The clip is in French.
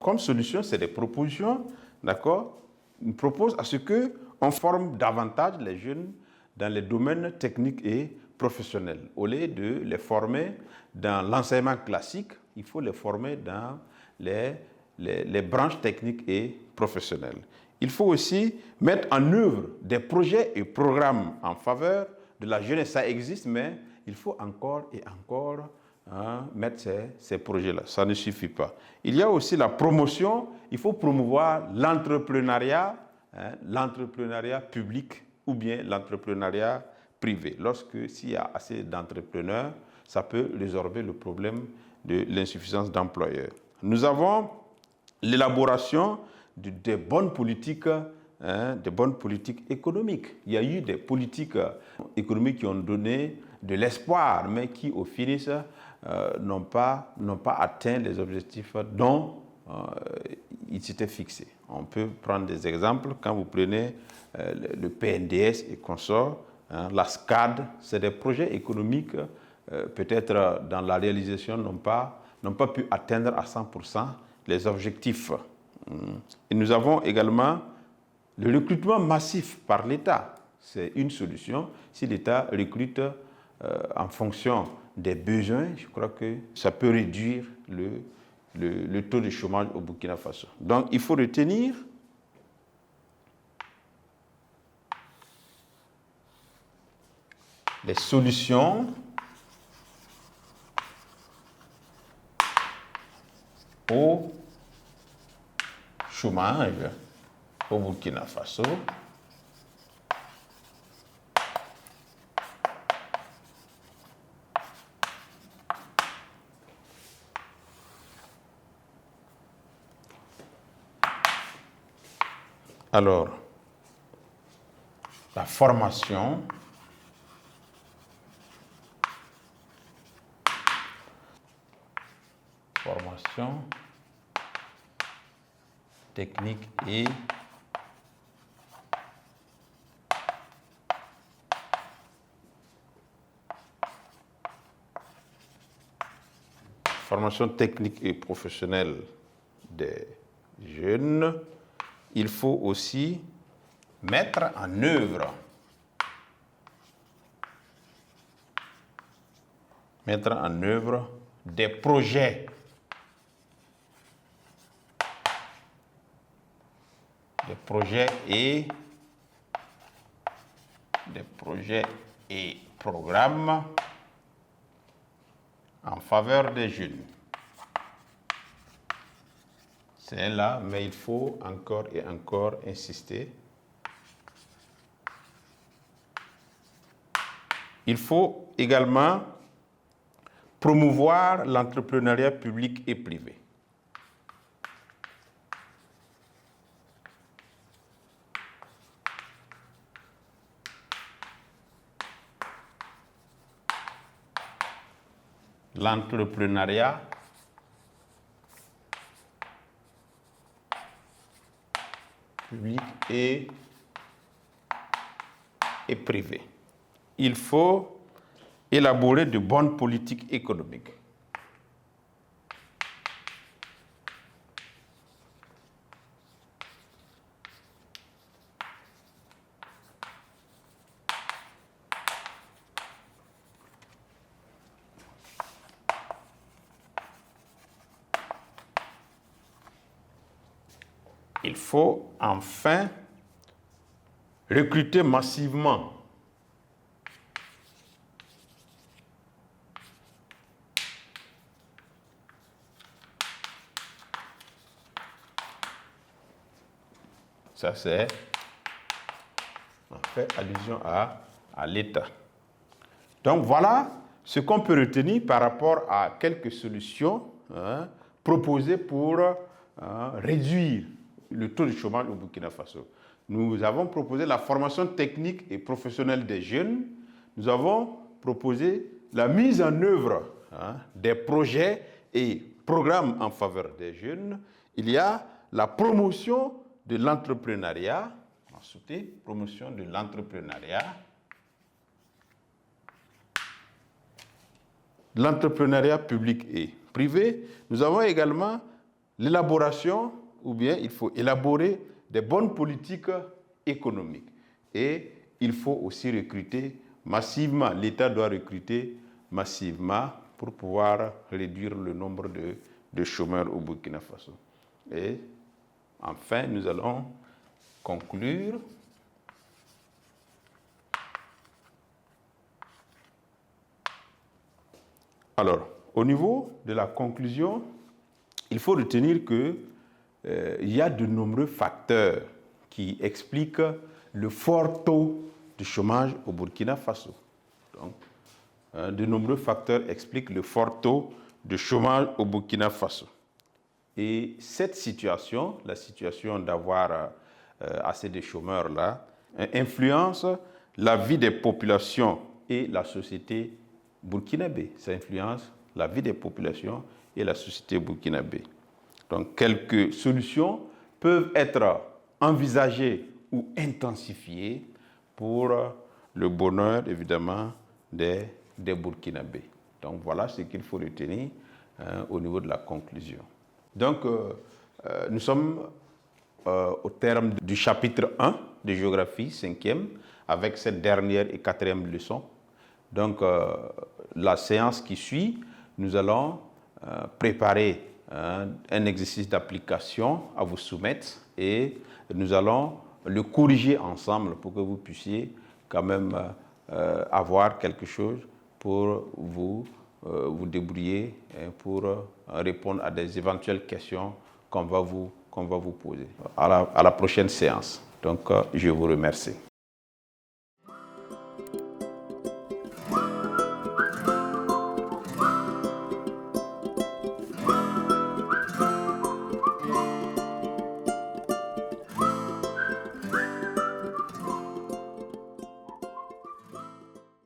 comme solution, c'est des propositions, d'accord? On propose à ce qu'on forme davantage les jeunes dans les domaines techniques et professionnels. Au lieu de les former dans l'enseignement classique, il faut les former dans les branches techniques et professionnelles. Il faut aussi mettre en œuvre des projets et programmes en faveur de la jeunesse. Ça existe, mais il faut encore et encore mettre ces projets-là. Ça ne suffit pas. Il y a aussi la promotion. Il faut promouvoir l'entrepreneuriat, l'entrepreneuriat public ou bien l'entrepreneuriat privé. S'il y a assez d'entrepreneurs, ça peut résorber le problème de l'insuffisance d'employeurs. Nous avons l'élaboration des bonnes politiques, des bonnes politiques économiques. Il y a eu des politiques économiques qui ont donné de l'espoir, mais qui, au finish, n'ont pas atteint les objectifs dont ils s'étaient fixés. On peut prendre des exemples. Quand vous prenez le PNDS et consorts, la SCAD, c'est des projets économiques, peut-être dans la réalisation, n'ont pas pu atteindre à 100% les objectifs. Et nous avons également le recrutement massif par l'État. C'est une solution. Si l'État recrute en fonction des besoins, je crois que ça peut réduire le taux de chômage au Burkina Faso. Donc, il faut retenir les solutions au chômage au Burkina Faso. Alors, la formation, technique et professionnelle des jeunes. Il faut aussi mettre en œuvre des projets et programmes en faveur des jeunes. C'est là, mais il faut encore et encore insister. Il faut également promouvoir l'entrepreneuriat public et privé. L'entrepreneuriat public et privé. Il faut élaborer de bonnes politiques économiques. Il faut enfin recruter massivement ça c'est on fait allusion à l'État. Donc voilà ce qu'on peut retenir par rapport à quelques solutions proposées pour réduire le taux de chômage au Burkina Faso. Nous avons proposé la formation technique et professionnelle des jeunes. Nous avons proposé la mise en œuvre des projets et programmes en faveur des jeunes. Il y a la promotion de l'entrepreneuriat. Ensuite, promotion de l'entrepreneuriat public et privé. Nous avons également l'élaboration, ou bien il faut élaborer des bonnes politiques économiques. Et il faut aussi recruter massivement, l'État doit recruter massivement pour pouvoir réduire le nombre de chômeurs au Burkina Faso. Et enfin, nous allons conclure. Alors, au niveau de la conclusion, il faut retenir qu'il y a de nombreux facteurs qui expliquent le fort taux de chômage au Burkina Faso. Donc, de nombreux facteurs expliquent le fort taux de chômage au Burkina Faso. Et cette situation, la situation d'avoir assez de chômeurs-là, influence la vie des populations et la société burkinabé. Ça influence la vie des populations et la société burkinabé. Donc, quelques solutions peuvent être envisagées ou intensifiées pour le bonheur, évidemment, des Burkinabés. Donc, voilà ce qu'il faut retenir au niveau de la conclusion. Donc, nous sommes au terme du chapitre 1 de géographie, 5e, avec cette dernière et 4e leçon. Donc, la séance qui suit, nous allons préparer un exercice d'application à vous soumettre et nous allons le corriger ensemble pour que vous puissiez quand même avoir quelque chose pour vous débrouiller pour répondre à des éventuelles questions qu'on va vous poser. À la prochaine séance. Donc, je vous remercie.